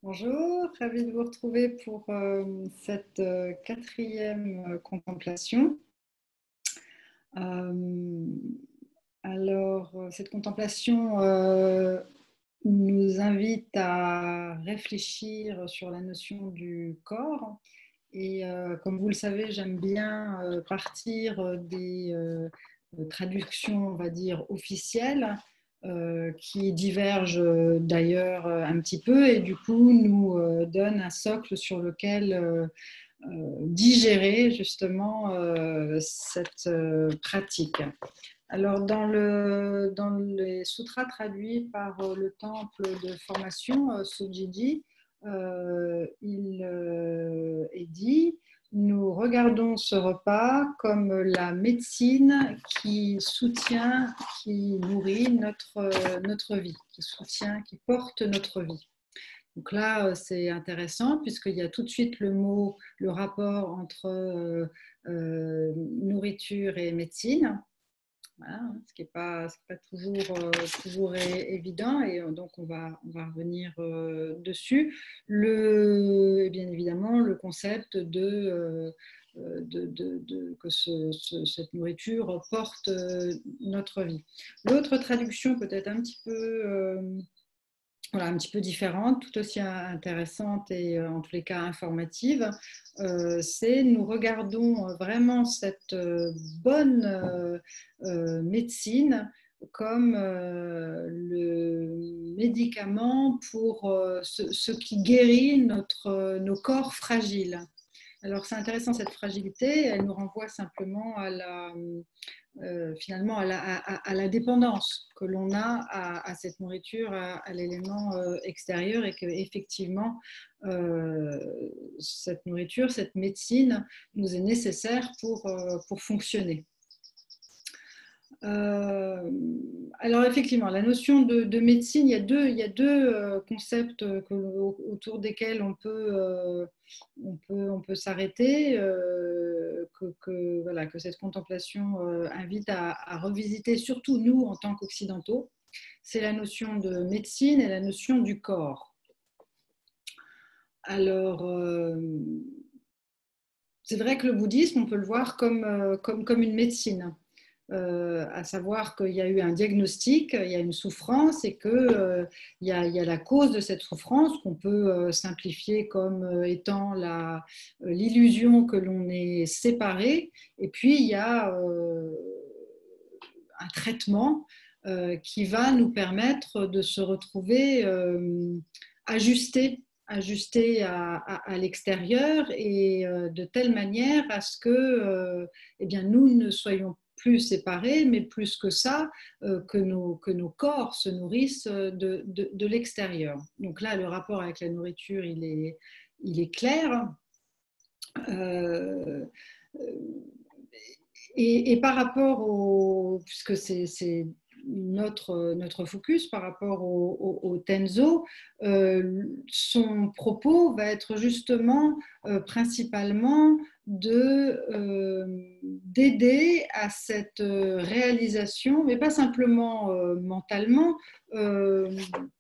Bonjour, ravie de vous retrouver pour cette quatrième contemplation. Euh, cette contemplation nous invite à réfléchir sur la notion du corps. Et comme vous le savez, j'aime bien partir des traductions, on va dire, officielles, qui divergent d'ailleurs un petit peu et du coup nous donnent un socle sur lequel digérer justement cette pratique. Alors, dans les sutras traduits par le temple de formation, Sujidi, il est dit: nous regardons ce repas comme la médecine qui soutient, qui nourrit notre vie, qui soutient, qui porte notre vie. Donc là, c'est intéressant puisqu'il y a tout de suite le rapport entre nourriture et médecine. Voilà, ce qui n'est pas toujours évident, et donc on va revenir dessus. Bien évidemment, le concept que cette nourriture porte notre vie. L'autre traduction peut-être un petit peu différente, tout aussi intéressante et en tous les cas informative, c'est nous regardons vraiment cette bonne médecine comme le médicament pour ce qui guérit nos corps fragiles. Alors c'est intéressant, cette fragilité, elle nous renvoie simplement finalement à la dépendance que l'on a à cette nourriture, à l'élément extérieur, et qu'effectivement cette nourriture, cette médecine nous est nécessaire pour fonctionner. Alors effectivement, la notion de médecine, il y a deux concepts autour desquels on peut s'arrêter, voilà, que cette contemplation invite à revisiter, surtout nous en tant qu'occidentaux. C'est la notion de médecine et la notion du corps. Alors, c'est vrai que le bouddhisme, on peut le voir comme une médecine. À savoir qu'il y a eu un diagnostic, il y a une souffrance et qu'il y a la cause de cette souffrance qu'on peut simplifier comme étant l'illusion que l'on est séparé. Et puis, il y a un traitement qui va nous permettre de se retrouver ajusté à l'extérieur et de telle manière à ce que eh bien, nous ne soyons plus séparés, mais plus que ça, que nos corps se nourrissent de l'extérieur. Donc là, le rapport avec la nourriture, il est clair. Euh, et par rapport puisque c'est notre focus par rapport au Tenzo, son propos va être justement principalement d'aider à cette réalisation, mais pas simplement mentalement, euh,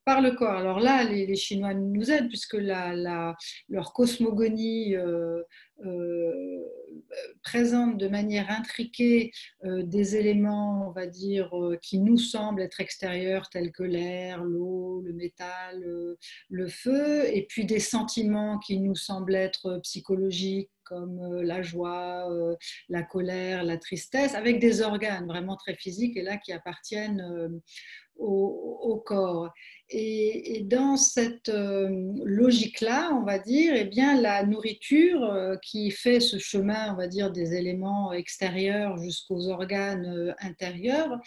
par le corps. Alors là, les Chinois nous aident puisque leur cosmogonie euh, présente de manière intriquée des éléments, on va dire, qui nous semblent être extérieurs, tels que l'air, l'eau, le métal, le feu, et puis des sentiments qui nous semblent être psychologiques, comme la joie, la colère, la tristesse, avec des organes vraiment très physiques et là qui appartiennent au corps. Et dans cette logique-là, on va dire, eh bien, la nourriture qui fait ce chemin, on va dire, des éléments extérieurs jusqu'aux organes intérieurs,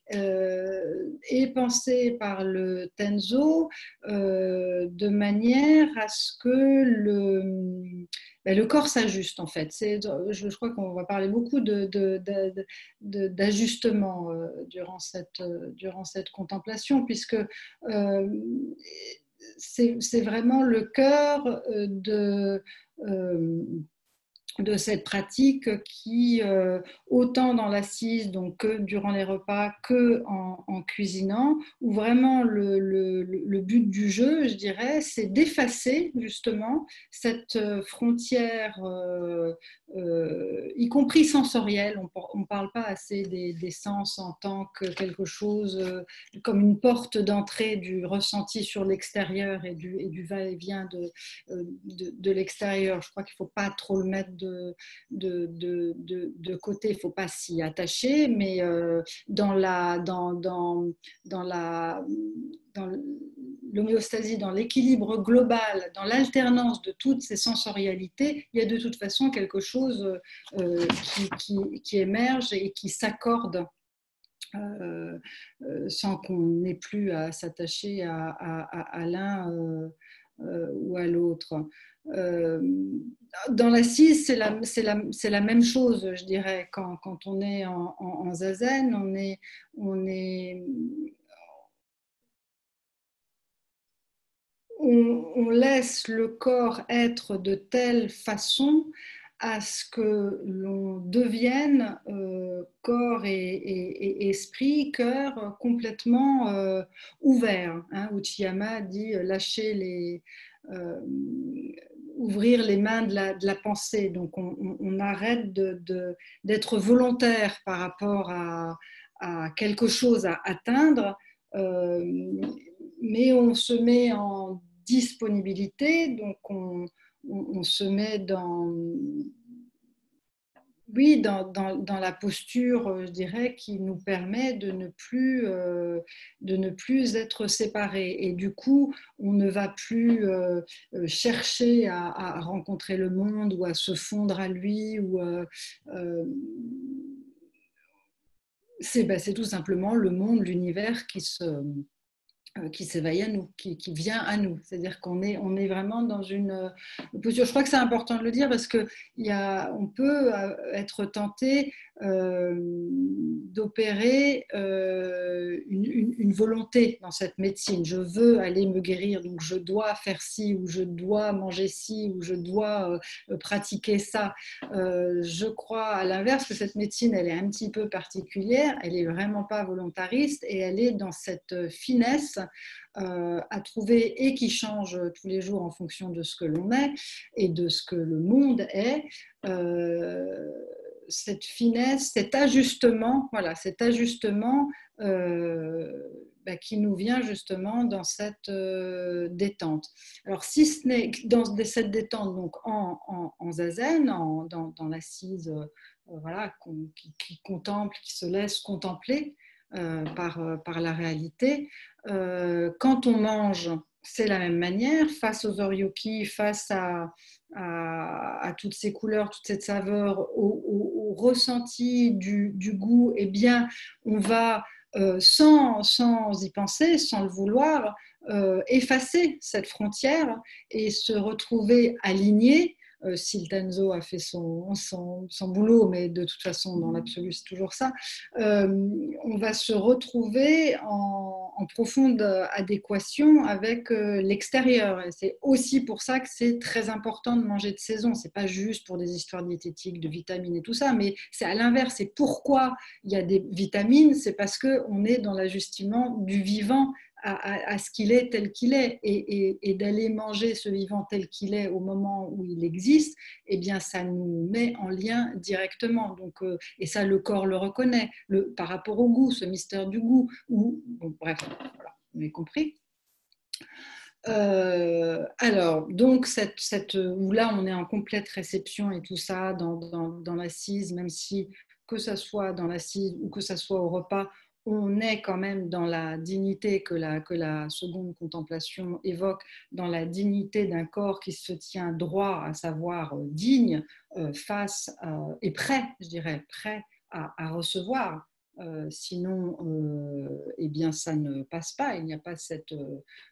est pensée par le Tenzo de manière à ce que le corps s'ajuste en fait. Je crois qu'on va parler beaucoup d'ajustement durant cette contemplation, puisque c'est vraiment le cœur de cette pratique qui, autant dans l'assise, donc que durant les repas, que en cuisinant, où vraiment le but du jeu, je dirais, c'est d'effacer justement cette frontière, y compris sensorielle. On ne parle pas assez des sens en tant que quelque chose comme une porte d'entrée du ressenti sur l'extérieur et du va-et-vient de l'extérieur. Je crois qu'il ne faut pas trop le mettre de côté, il ne faut pas s'y attacher, mais dans l'homéostasie, dans l'équilibre global, dans l'alternance de toutes ces sensorialités, il y a de toute façon quelque chose qui émerge et qui s'accorde sans qu'on n'ait plus à s'attacher à l'un ou à l'autre. Dans l'assise, c'est la même chose, je dirais. Quand on est en zazen, on laisse le corps être de telle façon à ce que l'on devienne corps et esprit, cœur complètement ouvert. Hein. Uchiyama dit lâcher ouvrir les mains de la pensée. Donc on arrête d'être volontaire par rapport à quelque chose à atteindre, mais on se met en disponibilité, donc on se met oui, dans la posture, je dirais, qui nous permet de ne plus être séparés. Et du coup, on ne va plus chercher à rencontrer le monde ou à se fondre à lui. C'est tout simplement le monde, l'univers qui s'éveille à nous, qui vient à nous. C'est-à-dire on est vraiment dans une posture. Je crois que c'est important de le dire parce qu'on peut être tenté d'opérer une volonté dans cette médecine. Je veux aller me guérir, donc je dois faire ci, ou je dois manger ci, ou je dois pratiquer ça. Je crois à l'inverse que cette médecine, elle est un petit peu particulière, elle n'est vraiment pas volontariste et elle est dans cette finesse à trouver et qui change tous les jours en fonction de ce que l'on est et de ce que le monde est. Cette finesse, cet ajustement, voilà, cet ajustement qui nous vient justement dans cette détente. Alors, si ce n'est dans cette détente, donc en zazen, dans l'assise, voilà, qui contemple, qui se laisse contempler par la réalité, quand on mange, c'est la même manière, face aux oryoki, face à toutes ces couleurs, toute cette saveur, au ressenti du goût, eh bien, on va, sans y penser, sans le vouloir, effacer cette frontière et se retrouver aligné. Si le Tenzo a fait son boulot, mais de toute façon, dans l'absolu, c'est toujours ça, on va se retrouver en profonde adéquation avec l'extérieur. Et c'est aussi pour ça que c'est très important de manger de saison. C'est pas juste pour des histoires diététiques, de vitamines et tout ça, mais c'est à l'inverse. C'est pourquoi il y a des vitamines, c'est parce qu'on est dans l'ajustement du vivant à ce qu'il est tel qu'il est et d'aller manger ce vivant tel qu'il est au moment où il existe, eh bien ça nous met en lien directement. Donc, et ça le corps le reconnaît par rapport au goût, ce mystère du goût. Bon, bref, voilà, vous avez compris. Alors, donc, où là on est en complète réception et tout ça dans l'assise, même si que ça soit dans l'assise ou que ça soit au repas, on est quand même dans la dignité que la seconde contemplation évoque, dans la dignité d'un corps qui se tient droit, à savoir digne, face et prêt, je dirais, prêt à recevoir Sinon, eh bien, ça ne passe pas. Il n'y a pas cette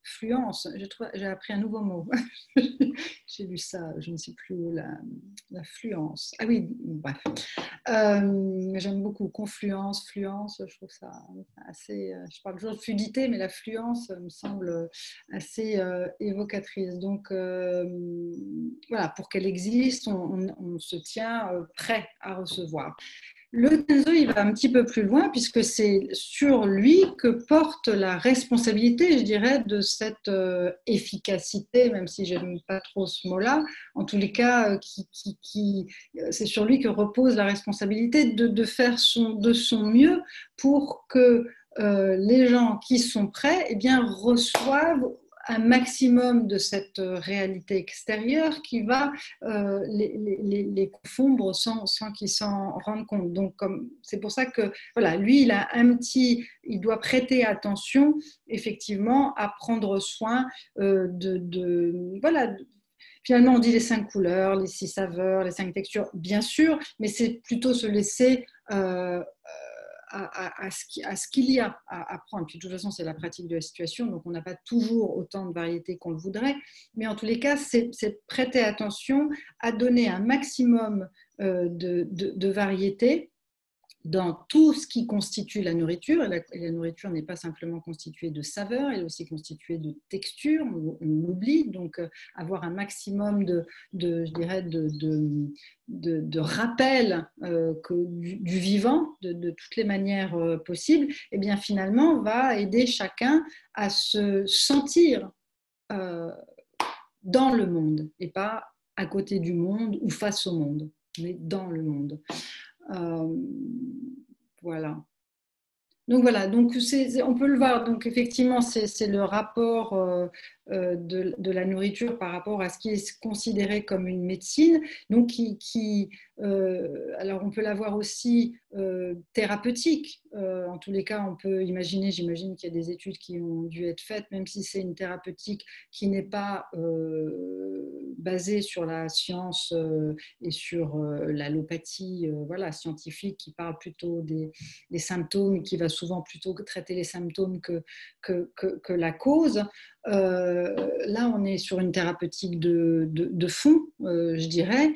fluence. J'ai appris un nouveau mot. J'ai lu ça, je ne sais plus où, la fluence. Ah oui, bref. J'aime beaucoup confluence, fluence. Je trouve ça assez. Je parle toujours de fluidité, mais la fluence me semble assez évocatrice. Donc, voilà, pour qu'elle existe, on se tient prêt à recevoir. Le Tenzo, il va un petit peu plus loin puisque c'est sur lui que porte la responsabilité, je dirais, de cette efficacité, même si je n'aime pas trop ce mot-là. En tous les cas, c'est sur lui que repose la responsabilité de faire de son mieux pour que les gens qui sont prêts, eh bien, reçoivent un maximum de cette réalité extérieure qui va les confondre sans qu'ils s'en rendent compte. Donc, c'est pour ça que voilà, lui, il doit prêter attention effectivement à prendre soin voilà. Finalement, on dit les 5 couleurs, les 6 saveurs, les 5 textures, bien sûr, mais c'est plutôt se laisser à ce qu'il y a à prendre. Puis de toute façon, c'est la pratique de la situation, donc on n'a pas toujours autant de variétés qu'on le voudrait. Mais en tous les cas, c'est prêter attention à donner un maximum de variétés dans tout ce qui constitue la nourriture. Et la nourriture n'est pas simplement constituée de saveurs, elle est aussi constituée de textures, on l'oublie. Donc, avoir un maximum je dirais, de rappel du vivant, de toutes les manières possibles, et bien finalement, va aider chacun à se sentir dans le monde, et pas à côté du monde ou face au monde, mais dans le monde. Voilà. Donc voilà, donc on peut le voir. Donc effectivement, c'est le rapport de la nourriture par rapport à ce qui est considéré comme une médecine. Donc alors on peut la voir aussi thérapeutique. En tous les cas, on peut imaginer, j'imagine qu'il y a des études qui ont dû être faites, même si c'est une thérapeutique qui n'est pas basée sur la science et sur l'allopathie voilà, scientifique, qui parle plutôt des symptômes et qui va souvent plutôt traiter les symptômes que la cause. Là, on est sur une thérapeutique de fond, je dirais,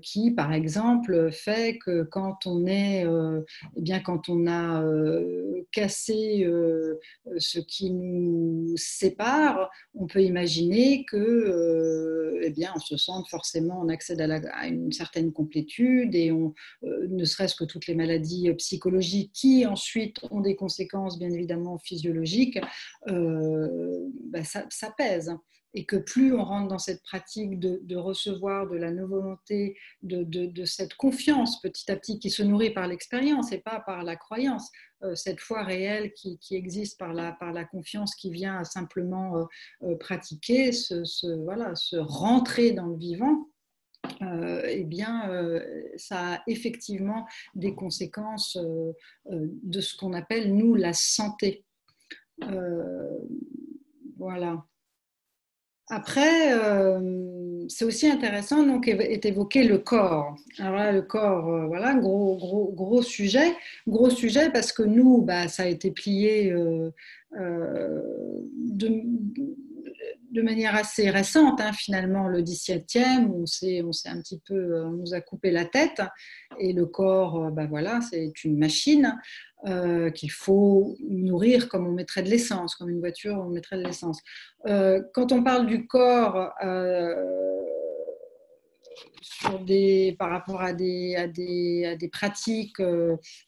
qui, par exemple, fait que quand eh bien, quand on a cassé ce qui nous sépare, on peut imaginer que, eh bien, on se sente forcément, on accède à une certaine complétude et ne serait-ce que toutes les maladies psychologiques qui ensuite ont des conséquences bien évidemment physiologiques, ça pèse. Et que plus on rentre dans cette pratique de recevoir de la volonté, de cette confiance petit à petit qui se nourrit par l'expérience et pas par la croyance, cette foi réelle qui existe par la confiance qui vient à simplement pratiquer, se rentrer dans le vivant, eh bien, ça a effectivement des conséquences de ce qu'on appelle, nous, la santé. Voilà. Après, c'est aussi intéressant, donc, est évoqué le corps. Alors là, le corps, voilà, gros sujet. Gros sujet parce que nous, ça a été plié de manière assez récente, hein, finalement, le 17e, on un petit peu, on nous a coupé la tête, et le corps, voilà, c'est une machine qu'il faut nourrir comme on mettrait de l'essence, comme une voiture, on mettrait de l'essence. Quand on parle du corps, par rapport à des pratiques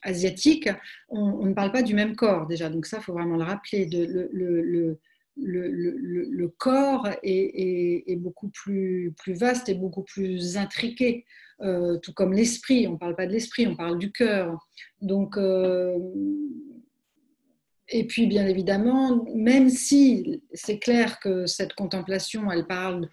asiatiques, on ne parle pas du même corps déjà, donc ça, il faut vraiment le rappeler. Le corps est beaucoup plus vaste et beaucoup plus intriqué, tout comme l'esprit. On ne parle pas de l'esprit, on parle du cœur. Donc, et puis, bien évidemment, même si c'est clair que cette contemplation, elle parle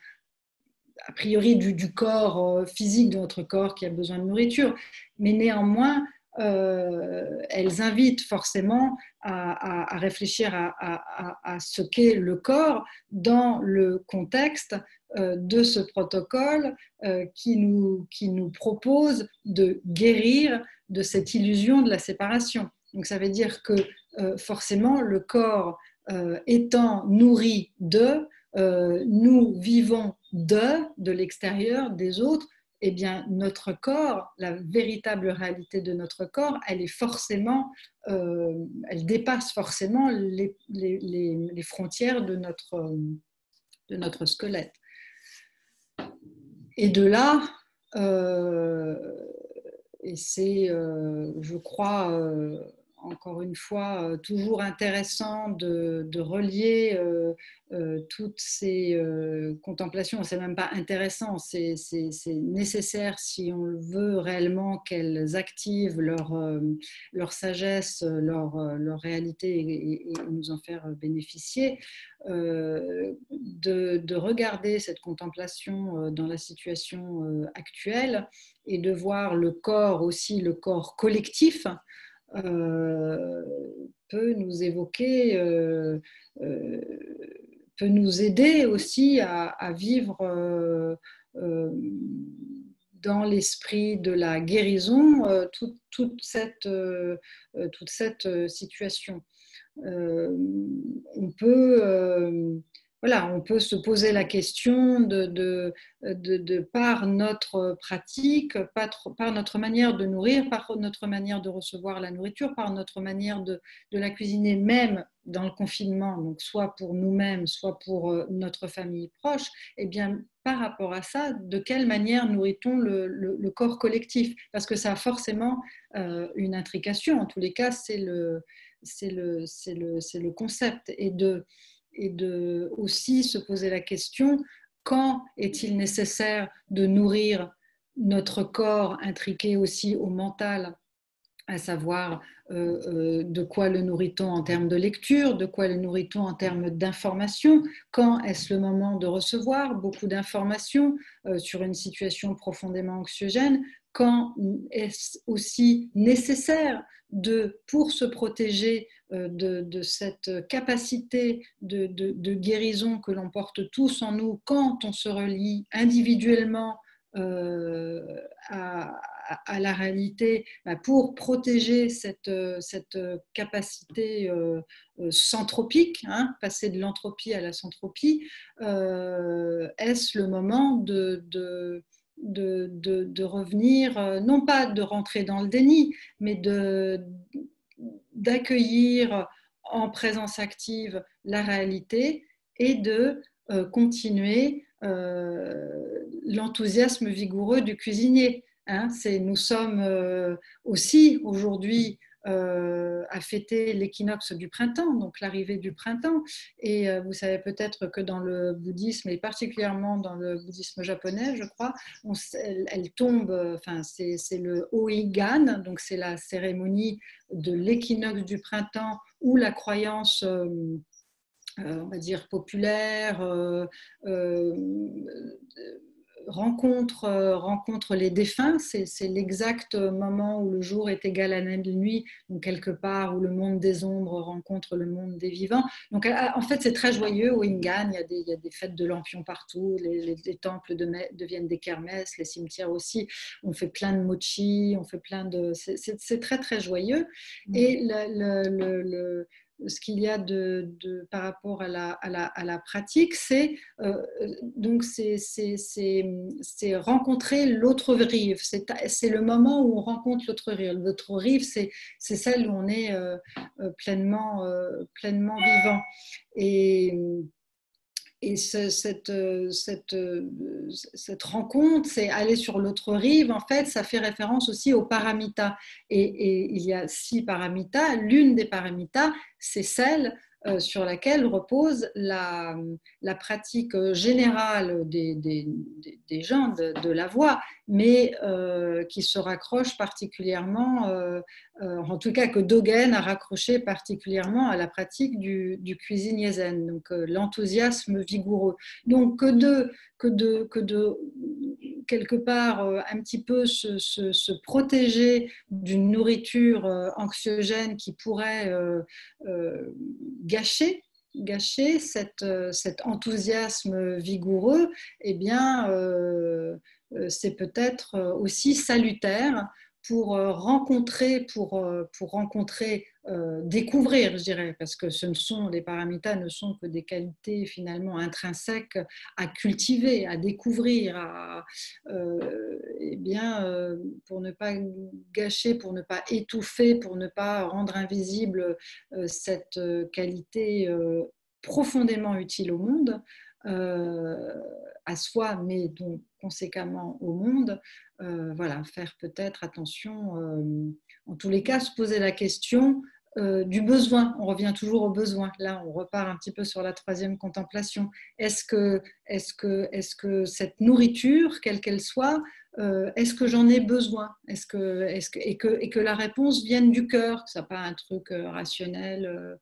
a priori du corps physique de notre corps qui a besoin de nourriture, mais néanmoins, elles invitent forcément à réfléchir à ce qu'est le corps dans le contexte de ce protocole qui nous propose de guérir de cette illusion de la séparation. Donc ça veut dire que forcément le corps étant nourri nous vivons de l'extérieur, des autres, eh bien notre corps, la véritable réalité de notre corps, elle est forcément, elle dépasse forcément les frontières de notre squelette. Et de là, et c'est, je crois, encore une fois, toujours intéressant de relier toutes ces contemplations. C'est même pas intéressant, c'est nécessaire si on veut réellement qu'elles activent leur sagesse, leur réalité et nous en faire bénéficier. De regarder cette contemplation dans la situation actuelle et de voir le corps aussi, le corps collectif, peut nous évoquer, peut nous aider aussi à vivre dans l'esprit de la guérison toute cette situation. On peut se poser la question par notre pratique, par notre manière de nourrir, par notre manière de recevoir la nourriture, par notre manière de la cuisiner, même dans le confinement, donc soit pour nous-mêmes, soit pour notre famille proche, et bien par rapport à ça, de quelle manière nourrit-on le corps collectif? Parce que ça a forcément une intrication. En tous les cas, c'est le concept. Et de aussi se poser la question, quand est-il nécessaire de nourrir notre corps intriqué aussi au mental, à savoir de quoi le nourrit-on en termes de lecture, de quoi le nourrit-on en termes d'information, quand est-ce le moment de recevoir beaucoup d'informations sur une situation profondément anxiogène, quand est-ce aussi nécessaire pour se protéger de cette capacité de guérison que l'on porte tous en nous quand on se relie individuellement à la réalité, pour protéger cette capacité centropique, hein, passer de l'entropie à la centropie, est-ce le moment de revenir, non pas de rentrer dans le déni, mais d'accueillir en présence active la réalité et de continuer l'enthousiasme vigoureux du cuisinier. Hein, nous sommes aussi aujourd'hui à fêter l'équinoxe du printemps, donc l'arrivée du printemps. Et vous savez peut-être que dans le bouddhisme, et particulièrement dans le bouddhisme japonais, je crois, elle tombe, enfin, c'est le Oigan, donc c'est la cérémonie de l'équinoxe du printemps où la croyance on va dire populaire, rencontre les défunts. C'est l'exact moment où le jour est égal à la nuit, donc quelque part où le monde des ombres rencontre le monde des vivants. Donc en fait, c'est très joyeux au Ingan. Il y a des fêtes de lampions partout, les temples deviennent des kermesses, les cimetières aussi. On fait plein de mochi, on fait plein de... C'est très très joyeux. Et ce qu'il y a par rapport à la pratique, c'est rencontrer l'autre rive. C'est le moment où on rencontre l'autre rive. L'autre rive, c'est celle où on est pleinement vivant. Et cette rencontre, c'est aller sur l'autre rive, en fait, ça fait référence aussi aux paramitas. Et il y a 6 paramitas. L'une des paramitas, c'est celle sur laquelle repose la pratique générale des gens de la voie, mais qui se raccroche particulièrement, en tout cas que Dogen a raccroché particulièrement à la pratique du cuisinier zen, donc l'enthousiasme vigoureux. Donc que de quelque part un petit peu se protéger d'une nourriture anxiogène qui pourrait gâcher cet enthousiasme vigoureux, eh bien, c'est peut-être aussi salutaire découvrir, je dirais, parce que les paramitas ne sont que des qualités finalement intrinsèques à cultiver, à découvrir, pour ne pas gâcher, pour ne pas étouffer, pour ne pas rendre invisible cette qualité profondément utile au monde, à soi, mais donc conséquemment au monde. Voilà, faire peut-être attention, en tous les cas, se poser la question du besoin. On revient toujours au besoin. Là, on repart un petit peu sur la troisième contemplation. Est-ce que cette nourriture, quelle qu'elle soit, est-ce que j'en ai besoin, et que la réponse vienne du cœur, que ce soit pas un truc rationnel,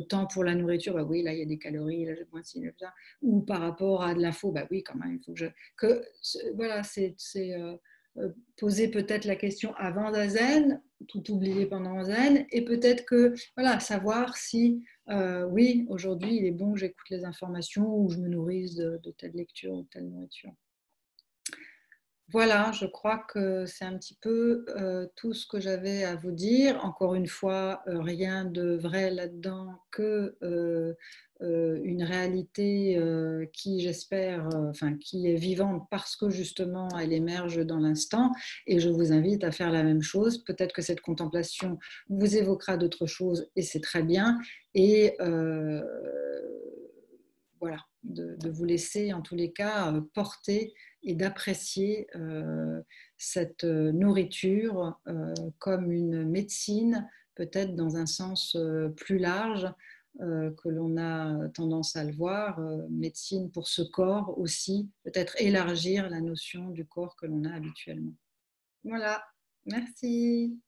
tant pour la nourriture, bah oui, là il y a des calories, là j'ai moins ci, là, ça, ou par rapport à de l'info, bah oui, quand même, il faut voilà, poser peut-être la question avant Zazen, tout oublier pendant Zen, et peut-être que, voilà, savoir si, oui, aujourd'hui, il est bon que j'écoute les informations ou je me nourrisse de telle lecture ou telle nourriture. Voilà, je crois que c'est un petit peu tout ce que j'avais à vous dire. Encore une fois, rien de vrai là-dedans que une réalité qui, j'espère, qui est vivante parce que justement elle émerge dans l'instant. Et je vous invite à faire la même chose. Peut-être que cette contemplation vous évoquera d'autres choses et c'est très bien. Et voilà, de vous laisser en tous les cas porter et d'apprécier cette nourriture comme une médecine, peut-être dans un sens plus large que l'on a tendance à le voir, médecine pour ce corps aussi, peut-être élargir la notion du corps que l'on a habituellement. Voilà, merci.